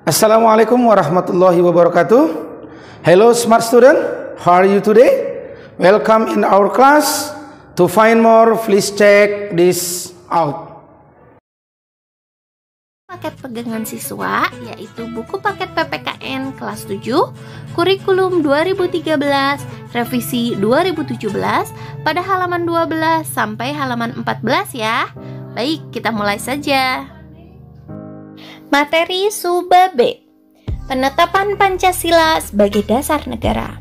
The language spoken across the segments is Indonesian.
Assalamualaikum warahmatullahi wabarakatuh. Hello smart student, how are you today? Welcome in our class. To find more, please check this out. Paket pegangan siswa yaitu buku paket PPKN kelas 7, kurikulum 2013, revisi 2017 pada halaman 12 sampai halaman 14 ya. Baik, kita mulai saja. Materi Suba B. Penetapan Pancasila sebagai dasar negara.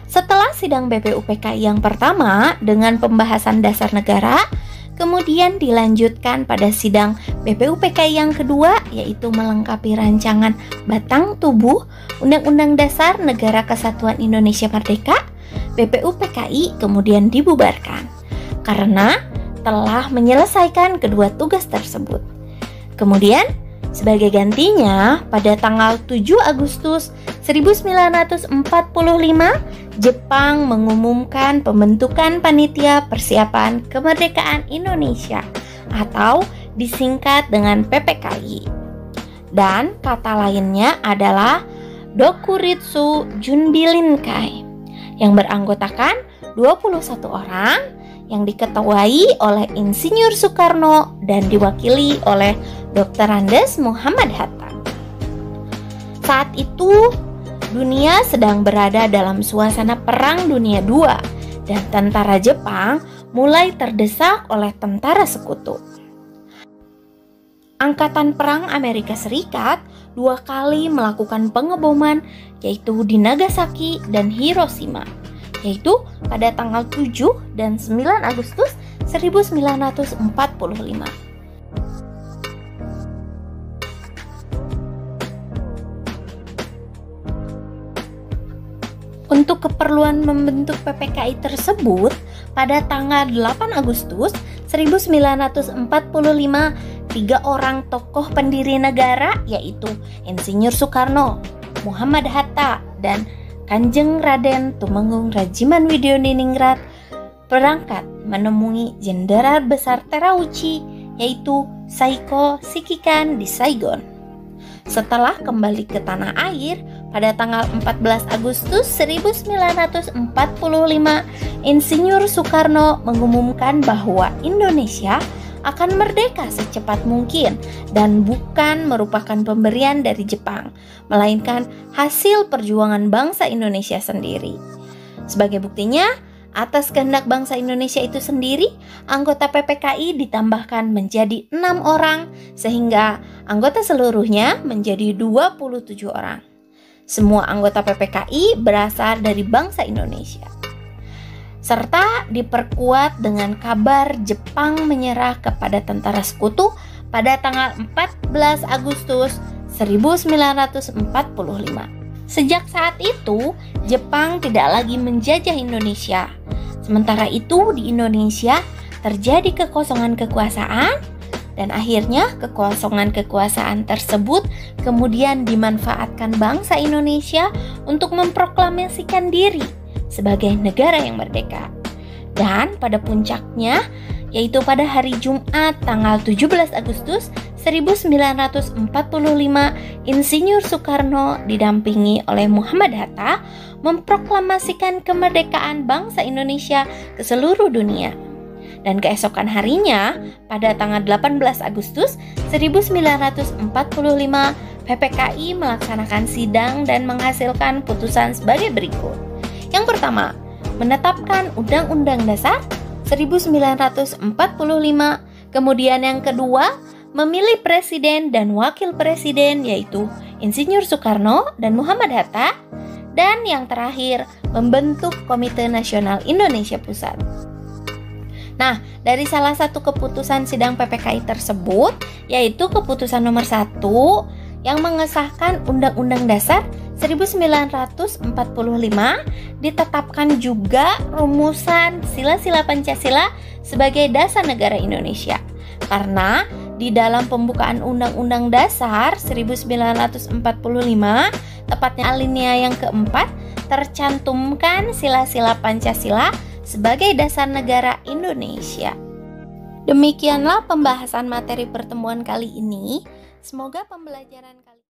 Setelah sidang BPUPKI yang pertama dengan pembahasan dasar negara, kemudian dilanjutkan pada sidang BPUPKI yang kedua, yaitu melengkapi rancangan batang tubuh Undang-Undang Dasar Negara Kesatuan Indonesia Merdeka. BPUPKI kemudian dibubarkan karena telah menyelesaikan kedua tugas tersebut. Kemudian sebagai gantinya, pada tanggal 7 Agustus 1945, Jepang mengumumkan pembentukan Panitia Persiapan Kemerdekaan Indonesia atau disingkat dengan PPKI. Dan kata lainnya adalah Dokuritsu Junbilinkai yang beranggotakan 21 orang yang diketuai oleh Insinyur Soekarno dan diwakili oleh Dr. Andes Muhammad Hatta. Saat itu, dunia sedang berada dalam suasana Perang Dunia II dan tentara Jepang mulai terdesak oleh tentara sekutu. Angkatan Perang Amerika Serikat 2 kali melakukan pengeboman, yaitu di Nagasaki dan Hiroshima, yaitu pada tanggal 7 dan 9 Agustus 1945. Untuk keperluan membentuk PPKI tersebut, pada tanggal 8 Agustus 1945, 3 orang tokoh pendiri negara, yaitu Insinyur Soekarno, Muhammad Hatta, dan Kanjeng Raden Tumenggung Rajiman Widyodiningrat berangkat menemui Jenderal Besar Terauchi, yaitu Saiko Shikikan di Saigon. Setelah kembali ke tanah air pada tanggal 14 Agustus 1945, Insinyur Soekarno mengumumkan bahwa Indonesia akan merdeka secepat mungkin dan bukan merupakan pemberian dari Jepang, melainkan hasil perjuangan bangsa Indonesia sendiri. Sebagai buktinya, atas kehendak bangsa Indonesia itu sendiri, anggota PPKI ditambahkan menjadi 6 orang, sehingga anggota seluruhnya menjadi 27 orang. Semua anggota PPKI berasal dari bangsa Indonesia, serta diperkuat dengan kabar Jepang menyerah kepada tentara sekutu pada tanggal 14 Agustus 1945. Sejak saat itu, Jepang tidak lagi menjajah Indonesia. Sementara itu, di Indonesia terjadi kekosongan kekuasaan, dan akhirnya kekosongan kekuasaan tersebut kemudian dimanfaatkan bangsa Indonesia untuk memproklamasikan diri sebagai negara yang merdeka. Dan pada puncaknya, yaitu pada hari Jumat tanggal 17 Agustus 1945, Insinyur Soekarno didampingi oleh Muhammad Hatta memproklamasikan kemerdekaan bangsa Indonesia ke seluruh dunia. Dan keesokan harinya, pada tanggal 18 Agustus 1945, PPKI melaksanakan sidang dan menghasilkan putusan sebagai berikut. Yang pertama, menetapkan Undang-Undang Dasar 1945. Kemudian yang kedua, memilih presiden dan wakil presiden, yaitu Insinyur Soekarno dan Muhammad Hatta. Dan yang terakhir, membentuk Komite Nasional Indonesia Pusat. Nah, dari salah satu keputusan sidang PPKI tersebut, yaitu keputusan nomor 1 yang mengesahkan Undang-Undang Dasar 1945, ditetapkan juga rumusan sila-sila Pancasila sebagai dasar negara Indonesia. Karena di dalam pembukaan Undang-Undang Dasar 1945, tepatnya alinea yang keempat, tercantumkan sila-sila Pancasila sebagai dasar negara Indonesia. Demikianlah pembahasan materi pertemuan kali ini. Semoga pembelajaran kalian